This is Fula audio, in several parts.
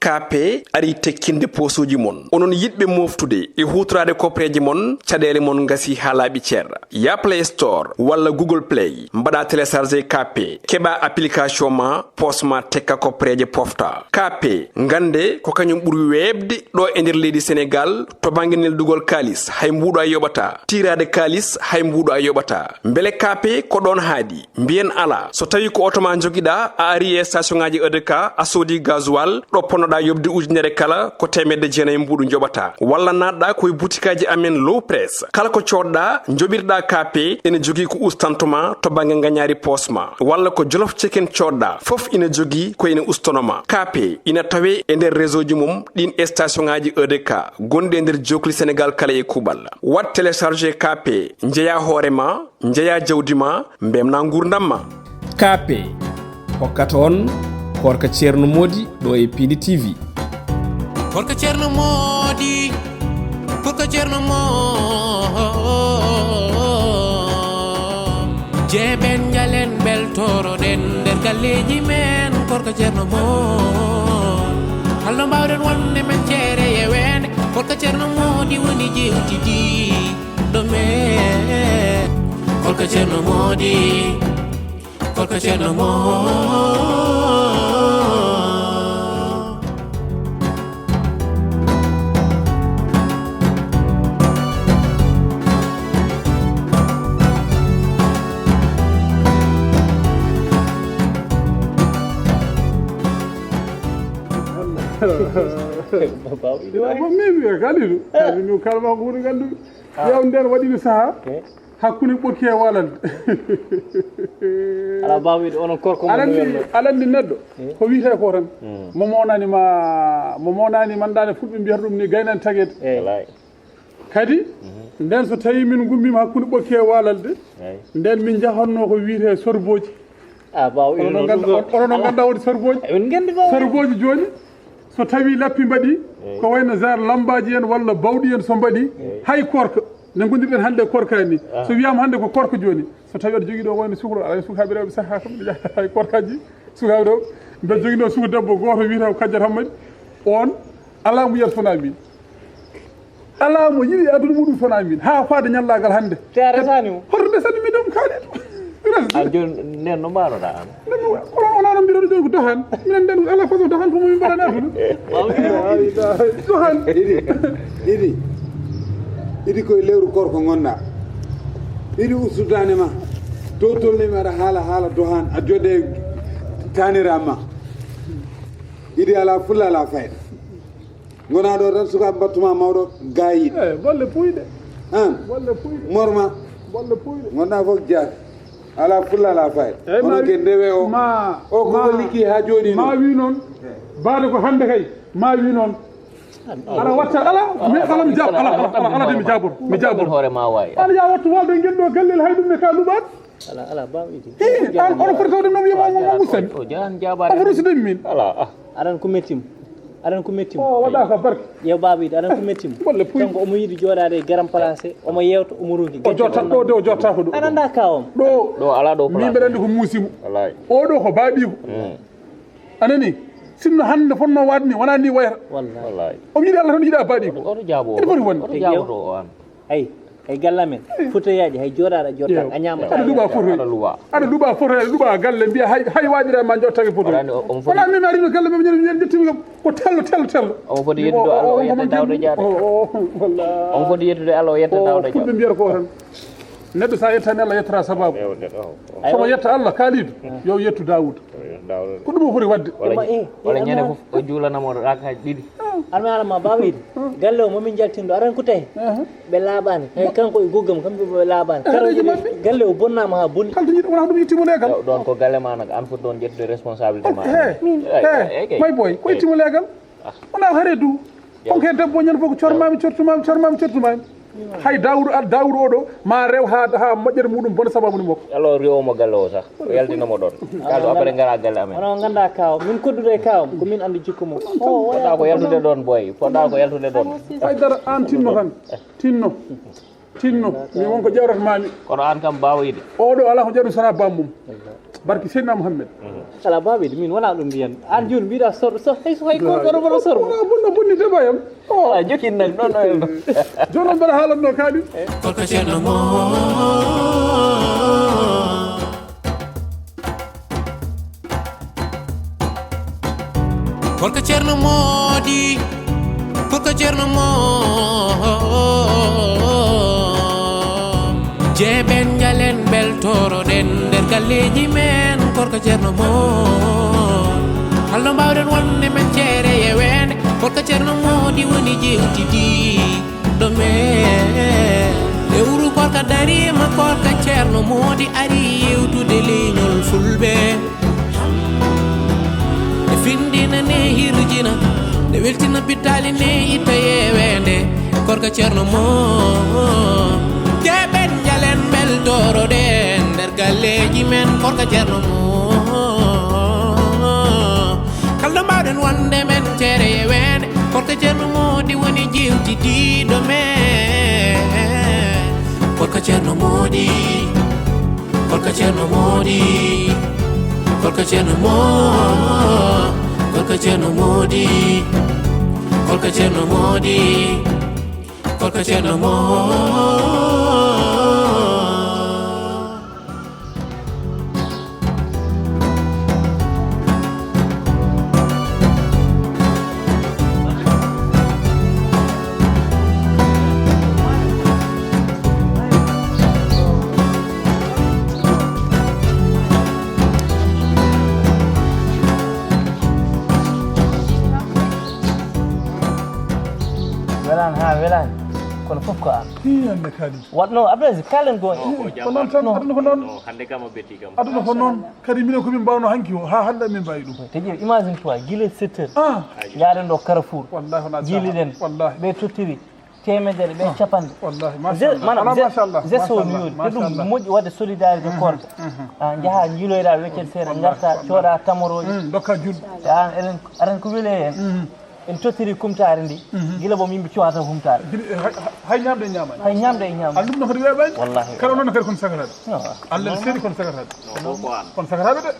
KP ari tekkinde posuji mon onon yidbe moftude e hutrade kopreji mon cadele mon ngasi halabi cerra ya Play Store wala Google Play mbada télécharger KP keba application ma posma tekka kopreje pofta KP ngande ko kanyum buri webde do e nder leydi Sénégal to banginel dugol kalis hay mbudo ay yobata tirade kalis hay mbudo ay yobata mbele KP ko don haadi mbien ala so tawi ko automa jogida a ari e station ngaji EDK a sodi gasoil do ponoda yobde ujunere kala ko temedde jeenay mbudu jobata walla nadda koy boutikaji amen low press kala ko codda jobirda KP ene jogi ko ustantuma to bangi nganyari posma walla ko jolof chicken codda fof ina jogi ko ina ustonoma KP ina tawe e nder réseau ji mum din station ngaji EDK gonde nder jokli Sénégal kala e kubal wat télécharger KP njeya horema njeya jawdima mbemna ngurdamma KP hokkata on Koorka Thierno Mody do e Piindi TV Koorka Thierno Mody Koorka Thierno jeben jalen beltoro den der galleji men Koorka Thierno hallo mbawden wonde men cere e wende Koorka Thierno Mody woni jewtidi do men Koorka Thierno Mody Koorka Thierno maybe Kalilu no kalma ko gandu yaw nden wadi saha hakkunde ɓurki e walande ala bawide onon korko alandi neɗɗo ko wiyete ko tan mo monani mandane fulɓe mbiyata ɗum ni gaynan tagede kadi nden so tawi min gummima hakkunde ɓurki e walalde nden min jahanno ko wiyete sorboji onon ganda wodi sorboji sorboji joni so tawi lappi mbaɗi ko wayno jar lambaji en walla bawɗi en so mbaɗi hay Koorka ne gondirɗen hannde Koorka ni so wiyama hannde ko Koorka joni so tawi aɗa jogui ɗo wayno sukro ala sukaɓe rewɓe saaha kam ɓe jaha hay Koorkaji sukaɓe ɗo mbeɗa jogui ɗo suku debbo goto wiyata ko Kadiata Hammadi on ala mo yiyata sona min ala mo yiɗi aduna muɗum sona min ha faade ñallagal hannde te a resani mo hoto desani min ɗum kaali a joni nden no mbaroɗa an onano mbiɗoɗo joni ko dahan minen nden ala façon dahan ko momin mbaɗani aduna dahan idi koye lewru Koorka gonɗa idi ustudane ma dow tolnimi aɗa haala dohan a jooɗe taniraam ma idi ala fulla ala fayda gona ɗo tan sukaɓe battuma mawɗo gayiɗo bolle puyɗe an bolle puyɗe morma bolle puyɗe gonɗa fof jaati ala fulla ala fayda hono ke ndewe o o ko liggi ha joni ma wi noon baade ko hande kay ma wi noon ala watta ala mi jab ala de mi jabor hoore ma wawi ala ya wattu walde ngendo gallel hay ɗum ne ka luɓat ala bawidi an ono foti tawde noon wiyama mo musani o jahan jabade o rusudemi min ala aɗan ko mettimo o waɗa ka barke yew babide aɗan ko mettimo kanko omo yiiɗi jooɗade garam placé omo yewta omo ronki o jotta ɗo de o jotta ko ɗo aɗa anda kawam ɗo ala ɗo min mbeɗa andi ko muusimo oɗo ko baaɗiko anani sinno hande fonno wadni wona ni wayata wallahi omo yiɗi Allah tan yiɗa baaɗiko oto jaabo ene foti wonde oto jaabo ɗo o an ay gallamen fotoyaji hay joɗaɗa jotta a ñamata aɗa luuɓa fotoy aɗa luuɓa fotoy aɗa luuɓa galle mbiya hay waɗirama jottake fotoy wona min arino galle mem ñen jettimi kam ko tello omo foti yettude Allah o yetta dawde jaade omo foti yettude Allah o yetta dawde jaade fulɓe mbiyata ko tan neɗɗo sa yettani Allah yettata sababu somo yetta Allah kaalido yo yettu Dawuda ko ɗum o foti wadde wala ñande fof o juulanamo rakaji ɗiɗi alma alama bawide galle o momin jaltindo aran ko tawi ɓe laaɓani hay kanko e goggam kamɓe ɓe laaɓani galle o bonnama ha bonni kalto yiɗo wona ko ɗum yittimo leegal ɗon ko galle ma nag an foti ɗon ƴettude responsabilité ma may boy ko yittimo leegal wona haare du onke debbo ñande fof ko cormami hay Dawuda oɗo ma rew ha moƴƴere muɗum bona sababu ni makko alors rewomo galle o sah o yaltinomo ɗon kaldo après gara galle amen onon ganda kawam min koddude kawam ko min andi jikku mum poɗɗa ko yaltude ɗon boy poɗɗa ko yaltude ɗon haydara an tinno tan tinno tinno mi wonko ƴewrata mami kono an kam bawoyde oɗo ala ko ƴewri sona bammum barki seydina mouhammed ala bawoyde min wona ɗum mbiyan an joni mbiɗa sorɗo so hay koɗo sormo bunno bonni de bayam ala jokinnak ɗon ɗo joni on mbaɗa haalanno kaɗi Koorka Thierno Mo Koorka Thierno Mody Koorka Thierno Mo jeeɓen jalen beltoroɗen nder galleji men Koorka Thierno Mo halno mbawɗen wonde men ceere yewede Koorka Thierno Mody woni jewtidi ɗo men e wuro Koorka darima Koorka Thierno Mody ari yewtude leñol fulɓe e findina ne hirjina ne weltina bitali ne itta yewede Koorka Thierno Mo jeeɓen jalen beltoroɗen nder galleji men Koorka Thierno Mo kalno mbawɗen wonde men ceere yewede Koorka Thierno Mody woni jewtidiɗo men Koorka Thierno Mody Koorka Thierno Mody Koorka Thierno Mo Koorka Thierno Mody Koorka Thierno Mody Koorka Thierno Mo welan kono fof ko an hiyande kadi watno abdou kalen go ko noon tan aduna ko noon hande kam o betti kam aduna ko noon kadi minen komin mbawno hanki o ha hande min mbawi ɗum te ƴeew imagine toi guila 7 heures ah yaaren ɗo Carrefour wallahi wona jiiliɗen wallahi ɓe tottiri temedere ɓe capanɗe wallahi manam machallah gesto woni yoni te ɗum moƴƴi wadde solidarité Koorka jaaha jiiloyɗa weccet seeɗa garta cooɗa tamoroje dokka julɗo an aren ko weele hen en tottiri kumtare ndi gila bom yimɓe cuwata humtare hay ñamde ñamani hay ñamde e ñamde an ɗum no kadi weeɓani wallahi kala noon kadi kono sagataɓe allah ne seeɗi kono sagataɓe kono sagataɓe de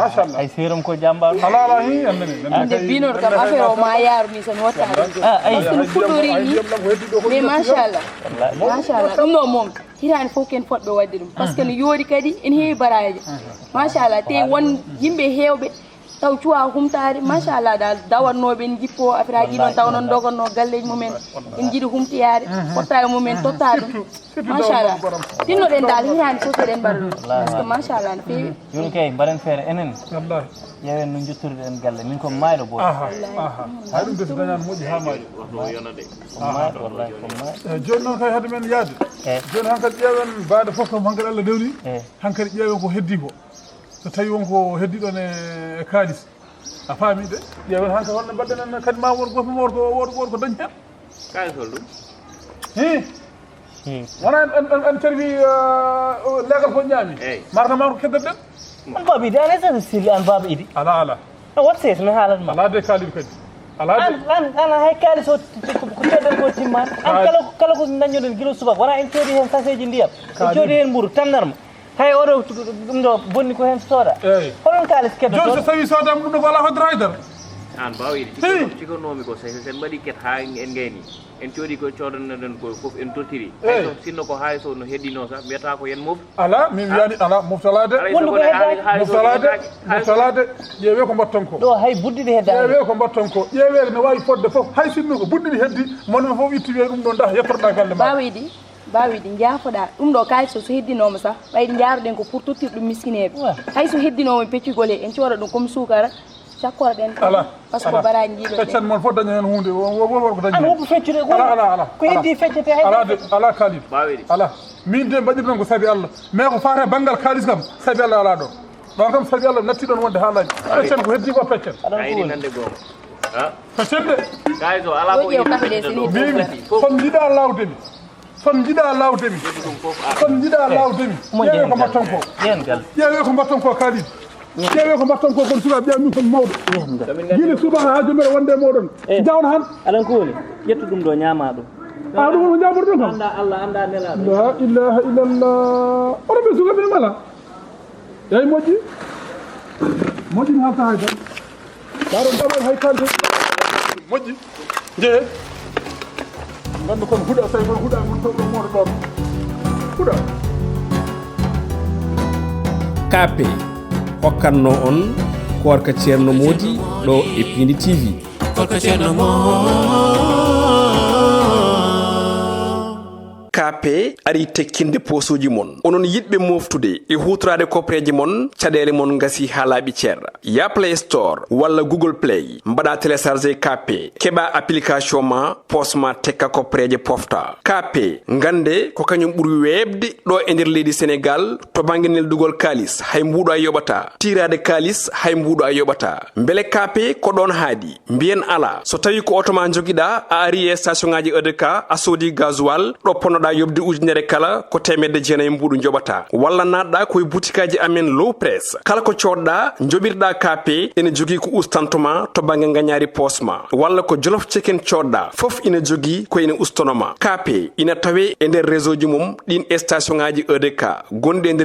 machallah hay seerom ko jambaɗo ala ala hi andani ande binoɗo kam affaire o ma yaaru ni tan watta ay par ce que no fuɗɗori ni mais machallah ɗum ɗo moom hitande fof ken poɗɓe wadde ɗum par ce que no yoori kadi ene heewi baraji machallah te won yimɓe hewɓe taw cuwa humtare machallah dal dawannoɓe en jippo affaire haji noon taw noon dogonno galleji mumen en jiiɗi humtiyade pottaye mumen totta ɗum machallah tinnoɗen dal hitande fof eɗen mbaɗa ɗum par ce que machallah no feewi joni kay mbaɗen feere enen wallahi yewen no juttorɗen galle min komi mayɗo boɗo hay ɗum desi dañani moƴƴi ha maayi mayɗo wallahi ko mayɗo joni noon kay hade men yaade joni hankkadi ƴeewen baade fof kam hankkadi Allah dewni hankkadi ƴeewen ko heddi ko so tawi wonko heddiɗon e kalis a faami de ƴeewen hanka holno mbaɗɗen kadi ma won goto woto ko dañi hen kalis hol ɗum wona en tarwi legal ko ñaami marta ma ko keddatɗen an baba idi ana tan sirri an baba idi ala wat ses mi haalanma ala de kalib kadi ala de an hay kalis o ko kedden ko timman an kala ko dañoɗen guila subaka wona en coodi hen saseji ndiyam en coodi hen ɓuuru tannarma hay oɗo ɗum ɗo bonni ko hen sooda holon kalis keddo joni so tawi soodama ɗum ɗo ko ala hoddata haydara an bawiɗi cikkanomi ko sen mbaɗi ket ha en gayni en coodi ko codannoɗen ko foof en tottiri hay sinno ko hay so no heddino sa mbiyata ko yen mof ala min wiyani ala moftalade moftalade ƴeewe ko mbatton ko ɗo hay buddiɗi heddani ƴeewe ko mbatton ko ƴeewede ne wawi fodde foof hay sinno ko buddiɗi heddi monon foof itti wiye ɗum ɗo dah yettotoɗa galle ma bawiɗi jaafoɗa ɗum ɗo kalis so heddinoma sa ɓayde jaaroɗen ko pour tottirɗum miskineɓe hay so heddinoma peccugol he en cooda ɗum comme sukara cakkoroɗen ala par ce que baraji jiiɗo feccan moon fof daña hen hunde wonko dañi an woppo feccude ala ko heddi feccete hay ala kalis bawiɗi ala min de mbaɗir noon ko saabi Allah mais ko fate banggal kalis kam saabi Allah ala ɗon ɗon kam saabi Allah natti ɗon wonde haalaji feccen ko heddi ko feccen ayni nande gooma feccen de kalis o ala ko mimi son jiiɗa lawdemi son jiiɗa lawdemi ƴeewe ko mbatton ko ƴeewe ko mbatton ko kaalid ƴeewe ko mbatton ko kono sukaɓe ƴeew min kon mawɗo guila subaka ha jomire wonde moɗon jawna han alan ko woni ƴettu ɗum ɗo ñama ɗum ɗum won jaborto kam anda Allah anda nela la ilaha illallah oɗo ɓe sukaɓe mala eyi moƴƴi mi hafta hay tan daro ɗaɓal hay kante moƴƴi jeye gandu kon huuɗa tawi kon huuɗa mon toɗo moto ɗon huuɗa kape hokkanno on Koorka Thierno Mody ɗo e Piindi TV. Koorka Thierno Mody. kape ari tekkinde posuji mon onon yidɓe moftude e hutorade kopreji mon caɗele mon gasi ha laaɓi ceerra ya Play Store walla Google Play mbaɗa téléchargé kape keɓa application ma posma tekka kopreje pofta kape gande ko kañum ɓuuri webde ɗo e nder leydi Sénégal to banggue neldugol kalis hay mbuɗo a yoɓata tirade kalis hay mbuɗo a yoɓata beele kape ko ɗon haadi mbiyen ala so tawi ko auto ma joguiɗa a ari e station ngaji EDK a soodi gasoil ɗo ponnoɗa yobde ujunere kala ko temedde jeenayyi mbuɗu joɓata walla natɗa koye boutikaji amen low press kala ko coɗɗa joɓirɗa kape ene jogui ko ustantoma to banggue gagnari posma walla ko jolof chicken coɗɗa foof ina jogui ko ina ustonoma kape ina tawe e nder réseau ji mum ɗin station ngaji EDK gonɗi e nder